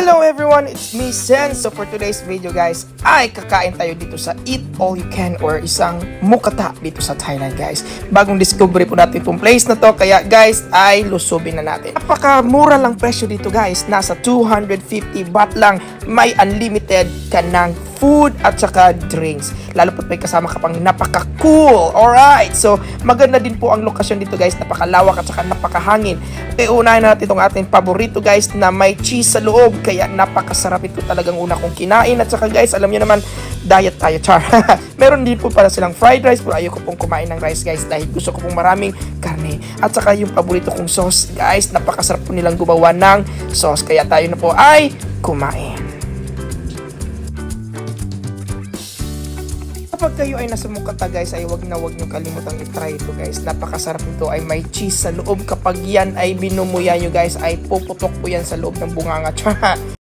Hello everyone, it's me Sen. So for today's video guys, ay kakain tayo dito sa Eat All You Can or isang mukata dito sa Thailand guys. Bagong discovery po natin itong place na to, kaya guys ay lusubin na natin. Napakamura lang presyo dito guys, nasa 250 baht lang, may unlimited ka ng food at saka drinks. Lalo po't may kasama ka pang napaka-cool. Alright, so maganda din po ang lokasyon dito guys, napakalawak at saka napakahangin. Unahin na natin itong ating paborito guys na may cheese sa loob, kaya napakasarap ito talagang una kong kinain. At saka guys, alam niyo naman, diet tayo, char. Meron din po para silang fried rice, pero ayoko pong kumain ng rice guys dahil gusto ko pong maraming karne. At saka yung paborito kong sauce guys, napakasarap po nilang gumawa ng sauce, kaya tayo na po ay kumain. Kapag kayo ay nasa mukata guys, ay wag nyo kalimutang i-try ito guys. Napakasarap nito, ay may cheese sa loob. Kapag yan ay binumuya nyo guys, ay puputok po yan sa loob ng bunganga.